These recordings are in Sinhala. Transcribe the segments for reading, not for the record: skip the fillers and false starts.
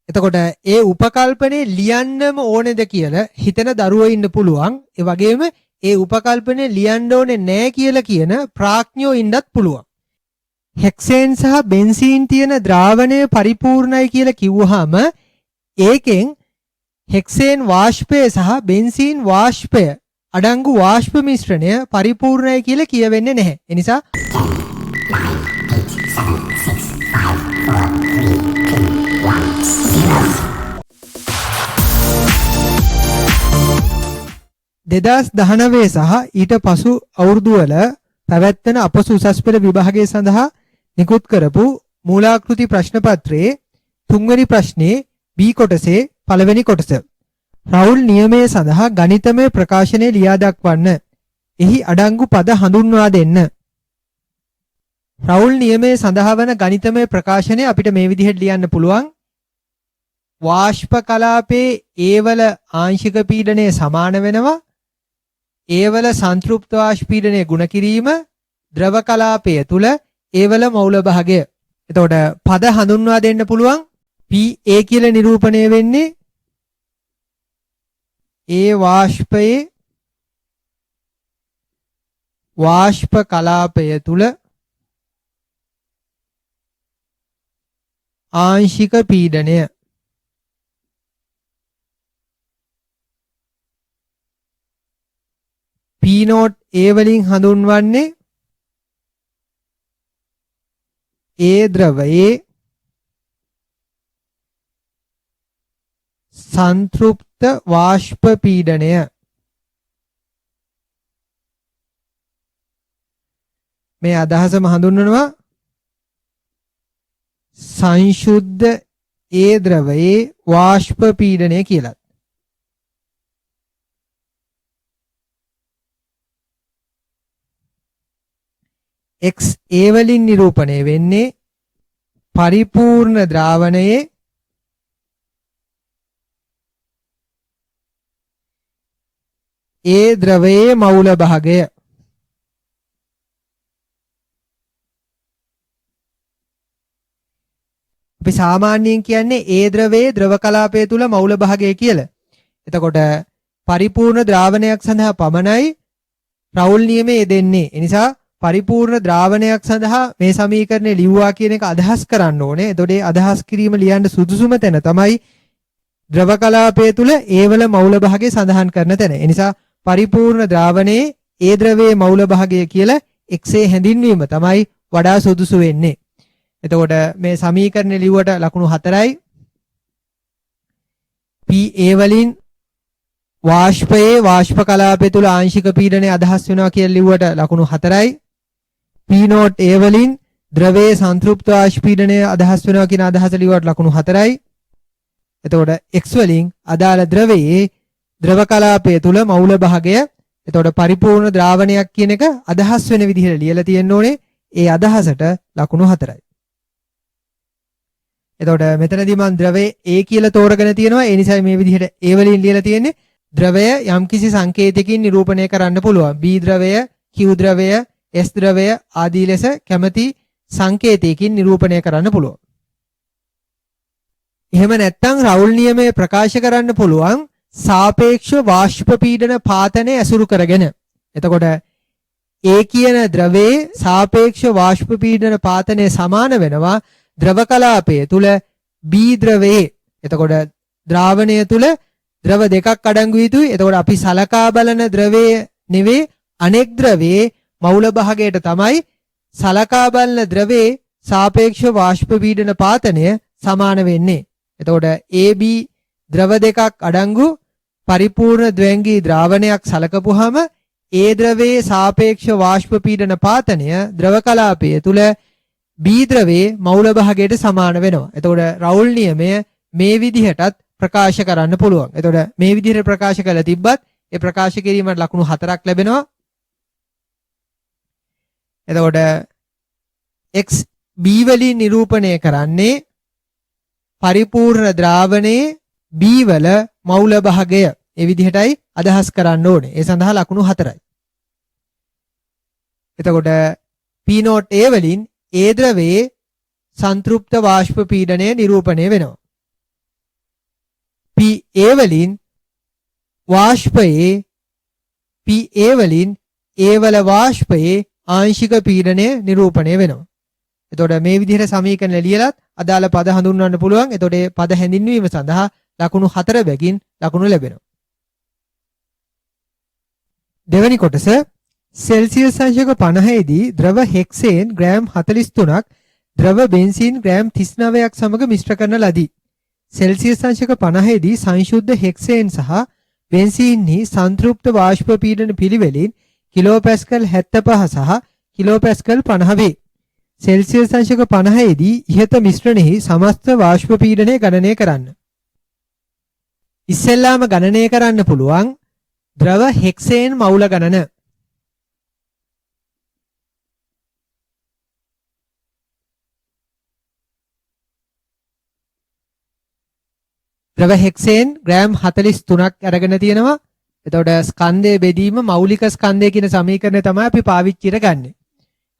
එතකොට ඒ උපකල්පනේ ලියන්නම ඕනේද කියලා හිතන දරුවෝ ඉන්න පුළුවන්. ඒ වගේම ඒ උපකල්පනේ ලියන්න ඕනේ නැහැ කියලා කියන ප්‍රඥයෝ ඉන්නත් පුළුවන්. හෙක්සේන් සහ බෙන්සීන් තියෙන ද්‍රාවණය පරිපූර්ණයි කියලා කිව්වහම ඒකෙන් හෙක්සේන් වාෂ්පය සහ බෙන්සීන් වාෂ්පය අඩංගු වාෂ්ප මිශ්‍රණය පරිපූර්ණයි කියලා කියවෙන්නේ නැහැ. ඒ නිසා 2019 සහ ඊට පසු අවුරුදුවල පැවැත්වෙන අපසු උසස් පෙළ විභාගය සඳහා නිකුත් කරපු මූලාකෘති ප්‍රශ්න පත්‍රයේ 3 වෙනි ප්‍රශ්නේ B කොටසේ පළවෙනි කොටස. රවුල් නියමයේ සඳහා ගණිතමය ප්‍රකාශනය ලියා දක්වන්න. එහි අඩංගු පද හඳුන්වා දෙන්න. රවුල් නියමයේ සඳහා වන ගණිතමය ප්‍රකාශනය අපිට මේ විදිහට ලියන්න පුළුවන්. වාෂ්ප කලාපයේ ඒවල ආංශික පීඩනය සමාන වෙනවා. ඒවල සංතෘප්ත වාෂ්ප පීඩනය ගුණ කිරීම ද්‍රව කලාපය තුල ඒවල මූල භාගය. එතකොට පද හඳුන්වා දෙන්න පුළුවන්. PA කියලා නිරූපණය වෙන්නේ ඒ වාෂ්පයේ වාෂ්ප කලාපය තුල ආංශික පීඩනය. P නෝට් A වලින් හඳුන්වන්නේ ඒ ද්‍රවයේ සංතෘප්ත වාෂ්ප පීඩනය. මේ අදහසම හඳුන්වනවා සංශුද්ධ ඒ ද්‍රවයේ වාෂ්ප පීඩනය කියලා. X A වලින් නිරූපණය වෙන්නේ පරිපූර්ණ ද්‍රාවණයේ ඒ ද්‍රවයේ මූල භාගය. අපි සාමාන්‍යයෙන් කියන්නේ ඒ ද්‍රවයේ ද්‍රව කලාපය තුල මූල භාගය කියලා. එතකොට පරිපූර්ණ ද්‍රාවණයක් සඳහා පමණයි රවුල් නියමයේ දෙන්නේ. ඒ නිසා පරිපූර්ණ ද්‍රාවණයක් සඳහා මේ සමීකරණය ලිව්වා කියන එක අදහස් කරන්න ඕනේ. එතකොට ඒ අදහස් කිරීම ලියන්න සුදුසුම තැන තමයි ද්‍රව කලාපය තුල ඒවල මූල භාගය සඳහන් කරන තැන. ඒ නිසා පරිපූර්ණ ද්‍රාවණයේ ඒ ද්‍රවයේ මූල භාගය කියලා XA හැඳින්වීම තමයි වඩා සුදුසු වෙන්නේ. එතකොට මේ සමීකරණය ලිව්වට ලකුණු 4යි. PA වලින් වාෂ්පයේ වාෂ්ප කලාපය තුල ආංශික පීඩනය අදහස් වෙනවා කියලා ලිව්වට ලකුණු 4යි. P නෝට් A වලින් ද්‍රවයේ සංතෘප්ත වාෂ්ප පීඩනය අදහස් වෙනවා කියන අදහස ලිව්වට ලකුණු 4යි. එතකොට X වලින් අදාළ ද්‍රවයේ ද්‍රව කලාපය තුල මූල භාගය. එතකොට පරිපූර්ණ ද්‍රාවණයක් කියන එක අදහස් වෙන විදිහට ලියලා තියෙන්න ඕනේ. ඒ අදහසට ලකුණු 4යි. එතකොට මෙතනදී මම ද්‍රවයේ A කියලා තෝරගෙන තියෙනවා. ඒ නිසා මේ විදිහට A වලින් ලියලා තියෙන්නේ. ද්‍රවය යම්කිසි සංකේතයකින් නිරූපණය කරන්න පුළුවන්. B ද්‍රවය, Q ද්‍රවය, S ද්‍රවය ආදී ලෙස කැමැති සංකේතයකින් නිරූපණය කරන්න පුළුවන්. එහෙම නැත්නම් රවුල් නියමය ප්‍රකාශ කරන්න පුළුවන් සාපේක්ෂ වාෂ්ප පීඩන පාතනය ඇසුරු කරගෙන. එතකොට A කියන ද්‍රවයේ සාපේක්ෂ වාෂ්ප පීඩන පාතනය සමාන වෙනවා ද්‍රව කලාපය තුල B ද්‍රවයේ. එතකොට ද්‍රාවණය තුල ද්‍රව දෙකක් අඩංගු යුතුයි. එතකොට අපි සලකා බලන ද්‍රවයේ නෙවෙයි අනෙක් ද්‍රවයේ මූල භාගයට තමයි සලකා බලන ද්‍රවයේ සාපේක්ෂ වාෂ්ප පීඩන පාතනය සමාන වෙන්නේ. එතකොට AB ද්‍රව දෙකක් අඩංගු පරිපූර්ණ ද්වැංගී ද්‍රාවණයක් සලකපුවාම ඒ ද්‍රවයේ සාපේක්ෂ වාෂ්ප පීඩන පාතනය ද්‍රව කලාපය තුල B ද්‍රවයේ මූල භාගයට සමාන වෙනවා. එතකොට රවුල් නියමය මේ විදිහටත් ප්‍රකාශ කරන්න පුළුවන්. එතකොට මේ විදිහට ප්‍රකාශ කළා තිබ්බත් ඒ ප්‍රකාශ කිරීමට ලකුණු 4ක් ලැබෙනවා. එතකොට X B වලින් නිරූපණය කරන්නේ පරිපූර්ණ ද්‍රාවණයේ B වල මූල භාගය. ඒ විදිහටයි අදහස් කරන්න ඕනේ. ඒ සඳහා ලකුණු 4යි. එතකොට P නෝට් A වලින් ඒ ද්‍රවයේ සංතෘප්ත වාෂ්ප පීඩනය නිරූපණය වෙනවා. PA වලින් වාෂ්පයේ PA වලින් A වල වාෂ්පයේ ආංශික පීඩනය නිරූපණය වෙනවා. එතකොට මේ විදිහට සමීකරණ ලියලත් අදාළ පද හඳුන්වන්න පුළුවන්. එතකොට මේ පද හැඳින්වීම සඳහා ලකුණු 4 බැගින් ලකුණු ලැබෙනවා. දෙවැනි කොටස සෙල්සියස් අංශක 50 දී ද්‍රව හෙක්සේන් ග්‍රෑම් 43ක් ද්‍රව බෙන්සීන් ග්‍රෑම් 39ක් සමග මිශ්‍ර කරන ලදී. සෙල්සියස් අංශක 50 දී සංශුද්ධ හෙක්සේන් සහ බෙන්සීන්හි සංතෘප්ත වාෂ්ප පීඩන පිළිවෙලින් කිලෝපැස්කල් 75 සහ කිලෝපැස්කල් 50 වේ. සෙල්සියස් අංශක 50 දී ඉහත මිශ්‍රණෙහි සමස්ත වාෂ්ප පීඩනය ගණනය කරන්න. ඉස්සෙල්ලාම ගණනය කරන්න පුළුවන් ද්‍රව හෙක්සේන් මවුල ගණන. ද්‍රව හෙක්සේන් ග්‍රෑම් 43ක් අරගෙන තියෙනවා. එතකොට ස්කන්ධයේ බෙදීම මෞලික ස්කන්ධය කියන සමීකරණය තමයි අපි පාවිච්චිට ගන්නෙ.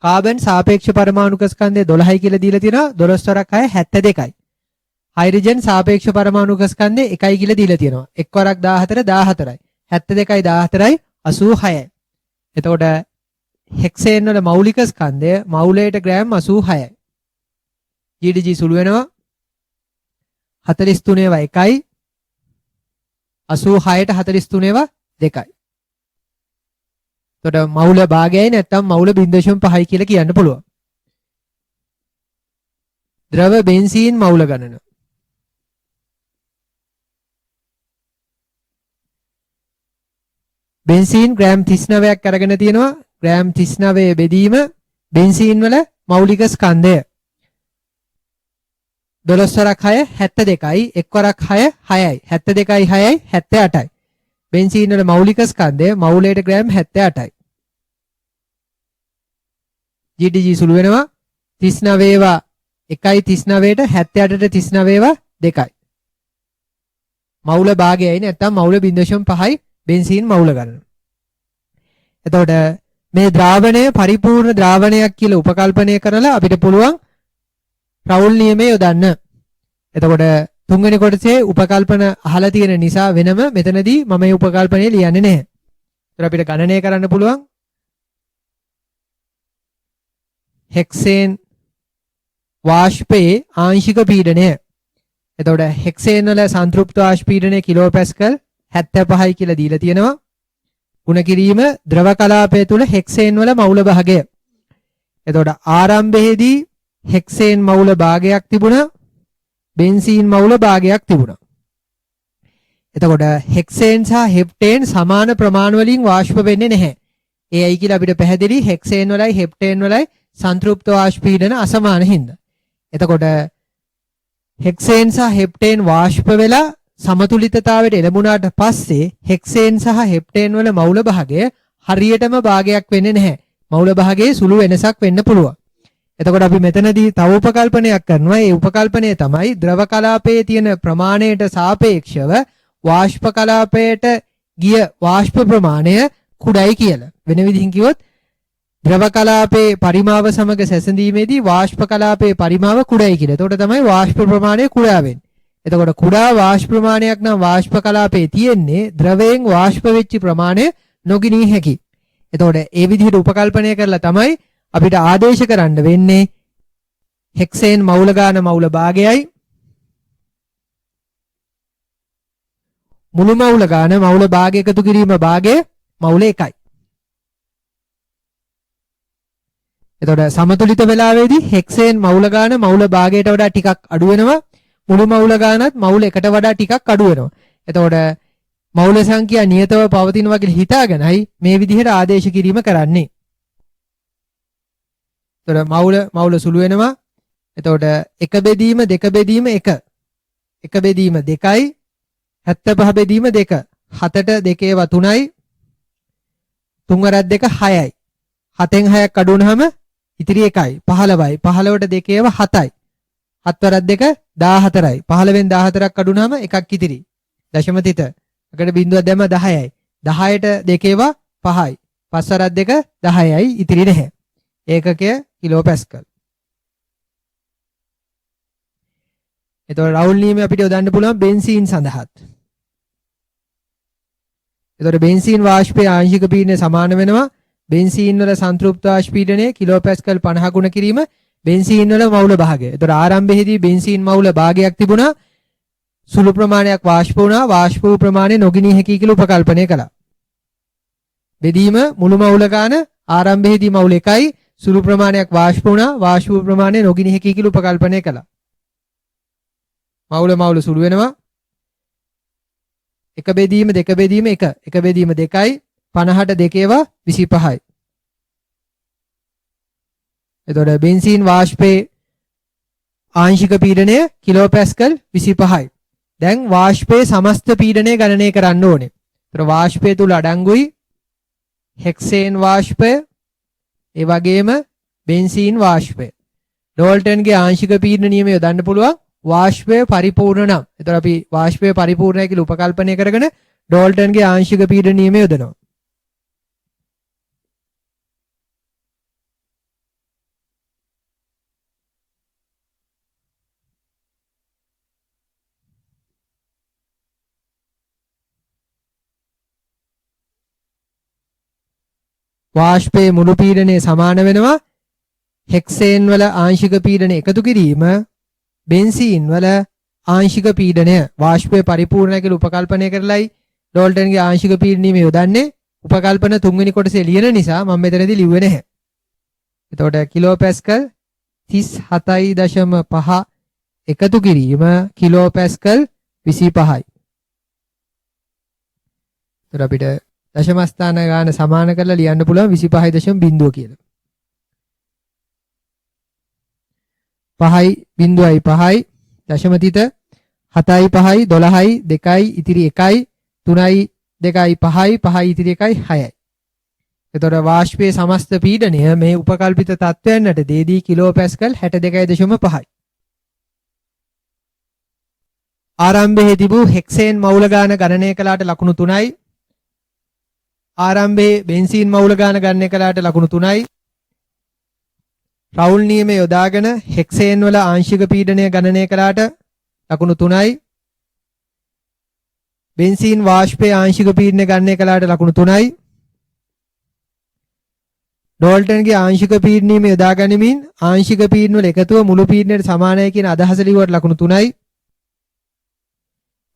කාබන් සාපේක්ෂ පරමාණුක ස්කන්ධය 12යි කියලා දීලා තියෙනවා. 12 වරක් 6 72යි. හයිඩ්‍රජන් සාපේක්ෂ පරමාණුක ස්කන්ධය 1යි කියලා දීලා තියෙනවා. 1 වරක් 14 14යි. 72යි 14යි 86යි. එතකොට හෙක්සේන් වල මෞලික ස්කන්ධය මවුලයට ග්‍රෑම් 86යි. GDG සුළු වෙනවා 43 ඒවා 1යි 86ට 43 ඒවා 2යි. එතකොට මවුල භාගයයි නැත්නම් මවුල 0.5යි කියලා කියන්න පුළුවන්. ද්‍රව බෙන්සීන් මවුල ගණන. බෙන්සීන් ග්‍රෑම් 39ක් අරගෙන තියෙනවා. ග්‍රෑම් 39 බෙදීම බෙන්සීන් වල මෞලික ස්කන්ධය 12 වරක් 6 72යි 1 වරක් 6 6යි 72යි 6යි 78යි. බෙන්සීන් වල මෞලික ස්කන්ධය මවුලයට ග්‍රෑම් 78යි. GDG සුළු වෙනවා 39 ඒවා 1යි 39ට 78ට 39 ඒවා 2යි. මවුල භාගයයි නැත්නම් මවුල 0.5යි බෙන්සීන් මවුල ගන්න. එතකොට මේ ද්‍රාවණය පරිපූර්ණ ද්‍රාවණයක් කියලා උපකල්පනය කරලා අපිට පුළුවන් රවුල් නියමය යොදන්න. එතකොට තුන්වෙනි කොටසේ උපකල්පන අහලා තියෙන නිසා වෙනම මෙතනදී මම මේ උපකල්පනය ලියන්නේ නැහැ. ඒතර අපිට ගණනය කරන්න පුළුවන් හෙක්සේන් වාෂ්පයේ ආංශික පීඩනය. එතකොට හෙක්සේන් වල සංතෘප්ත වාෂ්ප පීඩනය කිලෝපැස්කල් 75යි කියලා දීලා තියෙනවා. ගුණ කිරීම ද්‍රව කලාපය තුල හෙක්සේන් වල මවුල භාගය. එතකොට ආරම්භයේදී හෙක්සේන් මවුල භාගයක් තිබුණා. බෙන්සීන් මවුල භාගයක් තිබුණා. එතකොට හෙක්සේන් සහ හෙප්ටේන් සමාන ප්‍රමාණ වලින් වාෂ්ප වෙන්නේ නැහැ. ඒයි කියලා අපිට පැහැදිලි හෙක්සේන් වලයි හෙප්ටේන් වලයි සංතෘප්ත වාෂ්ප පීඩන අසමාන හින්දා. එතකොට හෙක්සේන් සහ හෙප්ටේන් වාෂ්ප වෙලා සමතුලිතතාවයට එළඹුණාට පස්සේ හෙක්සේන් සහ හෙප්ටේන් වල මවුල භාගය හරියටම භාගයක් වෙන්නේ නැහැ. මවුල භාගයේ සුළු වෙනසක් වෙන්න පුළුවන්. එතකොට අපි මෙතනදී තව උපකල්පනයක් කරනවා. ඒ උපකල්පනය තමයි ද්‍රව කලාපයේ තියෙන ප්‍රමාණයට සාපේක්ෂව වාෂ්ප කලාපයට ගිය වාෂ්ප ප්‍රමාණය කුඩයි කියලා. වෙන විදිහින් කිව්වොත් ද්‍රව කලාපයේ පරිමාව සමග සැසඳීමේදී වාෂ්ප කලාපයේ පරිමාව කුඩයි කියලා. එතකොට තමයි වාෂ්ප ප්‍රමාණය කුඩා වෙන්නේ. එතකොට කුඩා වාෂ්ප ප්‍රමාණයක් නම් වාෂ්ප කලාපයේ තියෙන්නේ ද්‍රවයෙන් වාෂ්ප වෙච්ච ප්‍රමාණය නොගිනී හැකි. එතකොට ඒ විදිහට උපකල්පනය කරලා තමයි අපිට ආදේශ කරන්න වෙන්නේ හෙක්සේන් මවුල ගාන මවුල භාගයයි මුළු මවුල ගාන මවුල භාගය එකතු කිරීම භාගය මවුල 1යි. එතකොට සමතුලිත වෙලාවේදී හෙක්සේන් මවුල ගාන මවුල භාගයට වඩා ටිකක් අඩු වෙනවා. මුළු මවුල ගානත් මවුල එකට වඩා ටිකක් අඩු වෙනවා. එතකොට මවුල සංඛ්‍යා නියතව පවතින වගේ හිතාගෙනයි මේ විදිහට ආදේශ කිරීම කරන්නේ. එතකොට මවුල සුළු වෙනවා. එතකොට 1 බෙදීම 2 බෙදීම 1. 1 බෙදීම 2යි. 75 බෙදීම 2. 7ට 2 ඒවා 3යි. 3 වරක් 2 6යි. 7න් 6ක් අඩු වුනහම ඉතිරි 1යි. 15යි. 15ට 2 ඒවා 7යි. 7 වරක් 2 14යි. 15න් 14ක් අඩු වුනහම එකක් ඉතිරි. දශම තිත. අකට බිඳුවක් දැම්ම 10යි. 10ට 2 ඒවා 5යි. 5 වරක් 2 10යි. ඉතිරි නැහැ. ඒකකය කිලෝපැස්කල්. එතකොට රවුල් නියමය අපිට යොදන්න පුළුවන් බෙන්සීන් සඳහාත්. එතකොට බෙන්සීන් වාෂ්පයේ ආංශික පීඩනය සමාන වෙනවා බෙන්සීන් වල සංතෘප්ත වාෂ්ප පීඩනය කිලෝපැස්කල් 50 ගුණ කිරීම බෙන්සීන් වල මවුල භාගය. එතකොට ආරම්භයේදී බෙන්සීන් මවුල භාගයක් තිබුණා. සුළු ප්‍රමාණයක් වාෂ්ප වුණා. වාෂ්ප වූ ප්‍රමාණය නොගිනී හැකි කියලා උපකල්පනය කළා. බෙදීම මුළු මවුල ගාන ආරම්භයේදී මවුල 1යි සුළු ප්‍රමාණයක් වාෂ්ප වුණා. වාෂ්ප වූ ප්‍රමාණය නොගිනී හැකි කියලා උපකල්පනය කළා. මවුල සුළු වෙනවා. එක බෙදීම දෙක බෙදීම එක. එක බෙදීම 2යි 50ට 2 ඒවා 25යි. එතකොට බෙන්සීන් වාෂ්පයේ ආංශික පීඩනය කිලෝපැස්කල් 25යි. දැන් වාෂ්පයේ සමස්ත පීඩනය ගණනය කරන්න ඕනේ. එතකොට වාෂ්පය තුල අඩංගුයි හෙක්සේන් වාෂ්පය, ඒ වගේම බෙන්සීන් වාෂ්පය. ඩෝල්ටන්ගේ ආංශික පීඩන නියමය යොදන්න පුළුවන් වාෂ්පය පරිපූර්ණ නම්. එතකොට අපි වාෂ්පය පරිපූර්ණයි කියලා උපකල්පනය කරගෙන ඩෝල්ටන්ගේ ආංශික පීඩන නියමය යොදනවා. වාෂ්පයේ මුළු පීඩනය සමාන වෙනවා හෙක්සේන් වල ආංශික පීඩනය එකතු කිරීම බෙන්සීන් වල ආංශික පීඩනය. වාෂ්පය පරිපූර්ණයි කියලා උපකල්පනය කරලයි ඩෝල්ටන්ගේ ආංශික පීඩනීම යොදන්නේ. උපකල්පන තුන්වෙනි කොටසේ ලියන නිසා මම මෙතනදී ලිව්වේ නැහැ. එතකොට කිලෝපැස්කල් 37.5 එකතු කිරීම කිලෝපැස්කල් 25යි. එතකොට අපිට දශම ස්ථාන ගාන සමාන කරලා ලියන්න පුළුවන් 25.0 කියලා. 5.5යි දශම තිත 7යි 5යි 12යි 2යි ඉතිරි 1යි 3යි 2යි 5යි 5යි ඉතිරි 1යි 6යි. එතකොට වාෂ්පයේ සමස්ත පීඩනය මේ උපකල්පිත තත්වයන්ට දේදී කිලෝපැස්කල් 62.5යි. ආරම්භයේ තිබූ හෙක්සේන් මවුල ගාන ගණනය කළාට ලකුණු 3යි. ආරම්භයේ බෙන්සීන් මවුල ගාන ගණනය කළාට ලකුණු 3යි. රවුල් නියමය යොදාගෙන හෙක්සේන් වල ආංශික පීඩනය ගණනය කළාට ලකුණු 3යි. බෙන්සීන් වාෂ්පයේ ආංශික පීඩනය ගණනය කළාට ලකුණු 3යි. ඩෝල්ටන්ගේ ආංශික පීඩනීම යොදා ගනිමින් ආංශික පීඩන වල එකතුව මුළු පීඩනයට සමානයි කියන අදහස ලියුවට ලකුණු 3යි.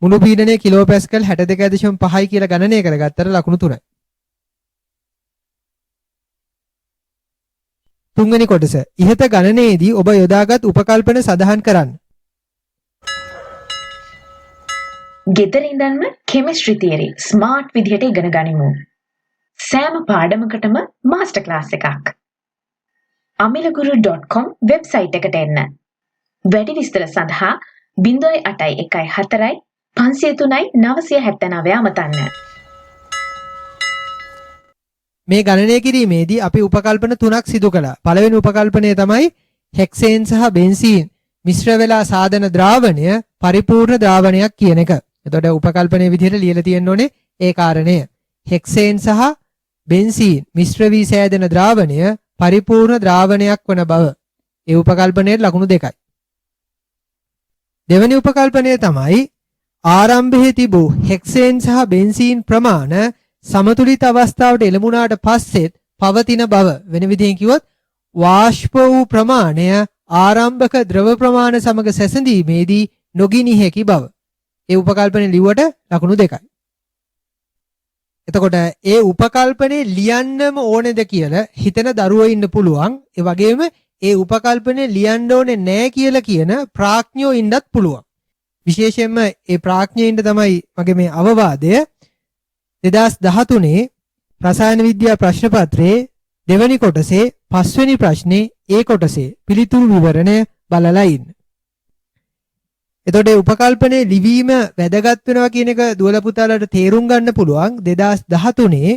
මුළු පීඩනය කිලෝපැස්කල් 62.5යි කියලා ගණනය කරගත්තට ලකුණු 3යි. තුන්වෙනි කොටස ඉහත ගණනයේදී ඔබ යොදාගත් උපකල්පන සඳහන් කරන්න. ගෙදර ඉඳන්ම කෙමිස්ට්‍රි තියරි ස්මාර්ට් විදිහට ඉගෙන ගනිමු. සෑම පාඩමකටම මාස්ටර් ක්ලාස් එකක්. amilaguru.com වෙබ්සයිට් එකට එන්න. වැඩි විස්තර සඳහා 0814 503 979 අමතන්න. මේ ගණනය කිරීමේදී අපි උපකල්පන තුනක් සිදු කළා. පළවෙනි උපකල්පනය තමයි හෙක්සේන් සහ බෙන්සීන් මිශ්‍ර වෙලා සාදන ද්‍රාවණය පරිපූර්ණ ද්‍රාවණයක් කියන එක. එතකොට උපකල්පනයේ විදිහට ලියලා තියෙන්න ඕනේ ඒ කාරණය. හෙක්සේන් සහ බෙන්සීන් මිශ්‍ර වී සෑදෙන ද්‍රාවණය පරිපූර්ණ ද්‍රාවණයක් වන බව. ඒ උපකල්පනයේ ලකුණු 2යි. දෙවෙනි උපකල්පනය තමයි ආරම්භයේ තිබූ හෙක්සේන් සහ බෙන්සීන් ප්‍රමාණ සමතුලිත අවස්ථාවට එළඹුණාට පස්සෙත් පවතින බව. වෙන විදිහෙන් කිව්වොත් වාෂ්ප වූ ප්‍රමාණය ආරම්භක ද්‍රව ප්‍රමාණ සමග සැසඳීමේදී නොගිනී හැකි බව. ඒ උපකල්පනේ ලිව්වට ලකුණු 2යි. එතකොට ඒ උපකල්පනේ ලියන්නම ඕනේද කියලා හිතන දරුවෝ ඉන්න පුළුවන්. ඒ වගේම ඒ උපකල්පනේ ලියන්න ඕනේ නැහැ කියලා කියන ප්‍රඥයෝ ඉන්නත් පුළුවන්. විශේෂයෙන්ම ඒ ප්‍රඥයින්ට තමයි මගේ මේ අවවාදය. 2013 රසායන විද්‍යා ප්‍රශ්න පත්‍රයේ දෙවැනි කොටසේ පස්වෙනි ප්‍රශ්නේ ඒ කොටසේ පිළිතුරු විවරණය බලලා ඉන්න. එතකොට උපකල්පනේ ලිවීම වැදගත් වෙනවා කියන එක දුවල පුතාලට තේරුම් ගන්න පුළුවන් 2013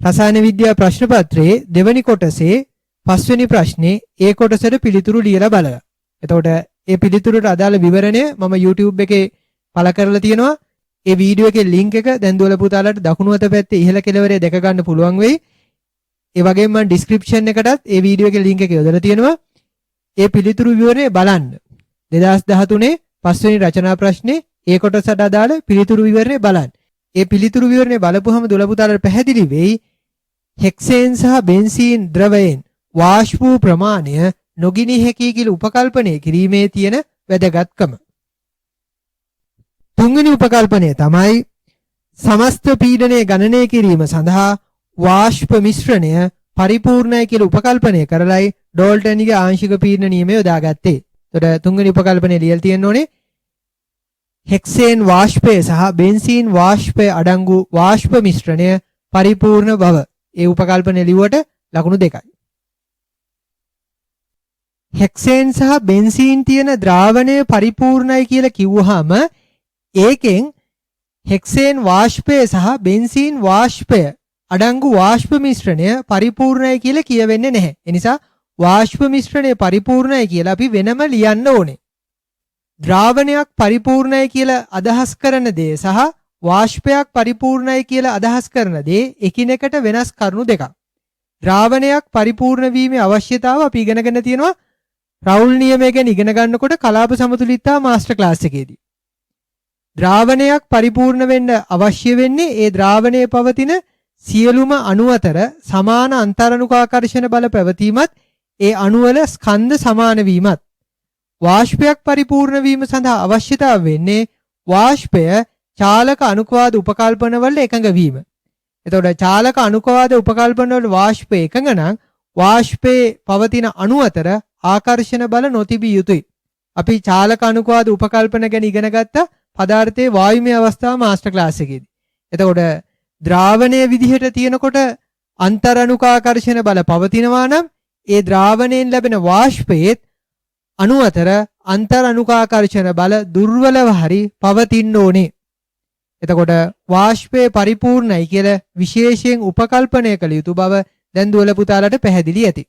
රසායන විද්‍යා ප්‍රශ්න පත්‍රයේ දෙවැනි කොටසේ පස්වෙනි ප්‍රශ්නේ ඒ කොටසට පිළිතුරු ලියලා බලලා. එතකොට ඒ පිළිතුරට අදාළ විවරණය මම YouTube එකේ පළ කරලා තියෙනවා. ඒ වීඩියෝ එකේ link එක දැන් දුවල පුතාලට දකුණු අත පැත්තේ ඉහළ කෙළවරේ දැක ගන්න පුළුවන් වෙයි. ඒ වගේම මම description එකටත් ඒ වීඩියෝ එකේ link එක යොදලා තියෙනවා. ඒ පිළිතුරු විවරණය බලන්න. 2013 පස්වෙනි රචනා ප්‍රශ්නේ ඒ කොටසට අදාළ පිළිතුරු විවරණය බලන්න. ඒ පිළිතුරු විවරණය බලපුවහම දුල පුතාලට පැහැදිලි වෙයි හෙක්සේන් සහ බෙන්සීන් ද්‍රවයෙන් වාෂ්ප වූ ප්‍රමාණය නොගිනී හැකි කියලා උපකල්පනය කිරීමේ තියෙන වැදගත්කම. තුන්වෙනි උපකල්පනය තමයි සමස්ත පීඩනය ගණනය කිරීම සඳහා වාෂ්ප මිශ්‍රණය පරිපූර්ණයි කියලා උපකල්පනය කරලයි ඩෝල්ටන්ගේ ආංශික පීඩන නියමය යොදාගත්තේ. එතකොට තුන්වෙනි උපකල්පනයේ ලියලා තියෙන්න ඕනේ හෙක්සේන් වාෂ්පය සහ බෙන්සීන් වාෂ්පය අඩංගු වාෂ්ප මිශ්‍රණය පරිපූර්ණ බව. ඒ උපකල්පනය ලිව්වට ලකුණු 2යි. හෙක්සේන් සහ බෙන්සීන් තියෙන ද්‍රාවණය පරිපූර්ණයි කියලා කිව්වහම ඒකෙන් හෙක්සේන් වාෂ්පය සහ බෙන්සීන් වාෂ්පය අඩංගු වාෂ්ප මිශ්‍රණය පරිපූර්ණයි කියලා කියවෙන්නේ නැහැ. ඒ නිසා වාෂ්ප මිශ්‍රණය පරිපූර්ණයි කියලා අපි වෙනම ලියන්න ඕනේ. ද්‍රාවණයක් පරිපූර්ණයි කියලා අදහස් කරන දේ සහ වාෂ්පයක් පරිපූර්ණයි කියලා අදහස් කරන දේ එකිනෙකට වෙනස් කරුණු දෙකක්. ද්‍රාවණයක් පරිපූර්ණ වීමේ අවශ්‍යතාව අපි ඉගෙනගෙන තියෙනවා රවුල් නියමය ගැන ඉගෙන ගන්නකොට කලාප සමතුලිතතා මාස්ටර් ක්ලාස් එකේදී. ද්‍රාවණයක් පරිපූර්ණ වෙන්න අවශ්‍ය වෙන්නේ ඒ ද්‍රාවණයේ පවතින සියලුම අණු අතර සමාන අන්තරණුකාකර්ෂණ බල පැවතීමත් ඒ අණුවල ස්කන්ධ සමාන වීමත්. වාෂ්පයක් පරිපූර්ණ වීම සඳහා අවශ්‍යතාව වෙන්නේ වාෂ්පය චාලක අනුකවාද උපකල්පන වල එකඟ වීම. එතකොට චාලක අනුකවාද උපකල්පන වල වාෂ්පය එකඟ නම් වාෂ්පයේ පවතින අණු අතර ආකර්ෂණ බල නොතිබිය යුතුයි. අපි චාලක අනුකවාද උපකල්පන ගැන ඉගෙන ගත්ත පදාර්ථයේ වායුමය අවස්ථාව මාස්ටර් ක්ලාස් එකේදී. එතකොට ද්‍රාවණයේ විදිහට තියෙනකොට අන්තරණුකාකර්ෂණ බල පවතිනවා නම් ඒ ද්‍රාවණයෙන් ලැබෙන වාෂ්පයේත් අණු අතර අන්තරණුකාකර්ෂණ බල දුර්වලව හරි පවතින්න ඕනේ. එතකොට වාෂ්පය පරිපූර්ණයි කියලා විශේෂයෙන් උපකල්පනය කළ යුතු බව දැන් දුවල පුතාලට පැහැදිලි ඇති.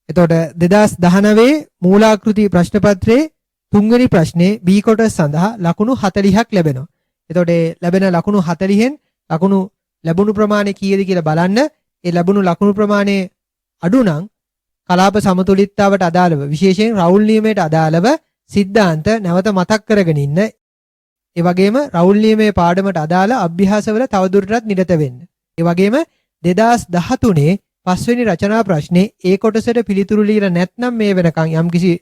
එතකොට 2019 මූලාකෘති ප්‍රශ්න පත්‍රයේ තුන්වෙනි ප්‍රශ්නේ B කොටස සඳහා ලකුණු 40ක් ලැබෙනවා. එතකොට ලැබෙන ලකුණු 40න් ලකුණු ලැබුණු ප්‍රමාණය කීයද කියලා බලන්න. ඒ ලැබුණු ලකුණු ප්‍රමාණය අඩු නම් කලාප සමතුලිතතාවට අදාළව විශේෂයෙන් රවුල් නියමයට අදාළව සිද්ධාන්ත නැවත මතක් කරගෙන ඉන්න. ඒ වගේම රවුල් නියමයේ පාඩමට අදාළ අභ්‍යාසවල තවදුරටත් නිරත වෙන්න. ඒ වගේම 2013 පස්වෙනි රචනා ප්‍රශ්නේ ඒ කොටසට පිළිතුරු ලියලා නැත්නම් මේ වෙනකන් යම්කිසි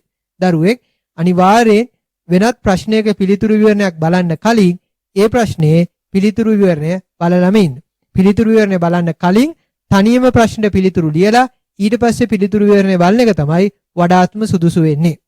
දරුවෙක් අනිවාර්යෙන් වෙනත් ප්‍රශ්නයක පිළිතුරු විවරණයක් බලන්න කලින් ඒ ප්‍රශ්නේ පිළිතුරු විවරණය බලලම ඉන්න. පිළිතුරු විවරණය බලන්න කලින් තනියම ප්‍රශ්නෙට පිළිතුරු ලියලා ඊට පස්සේ පිළිතුරු විවරණය බලන එක තමයි වඩාත්ම සුදුසු වෙන්නේ.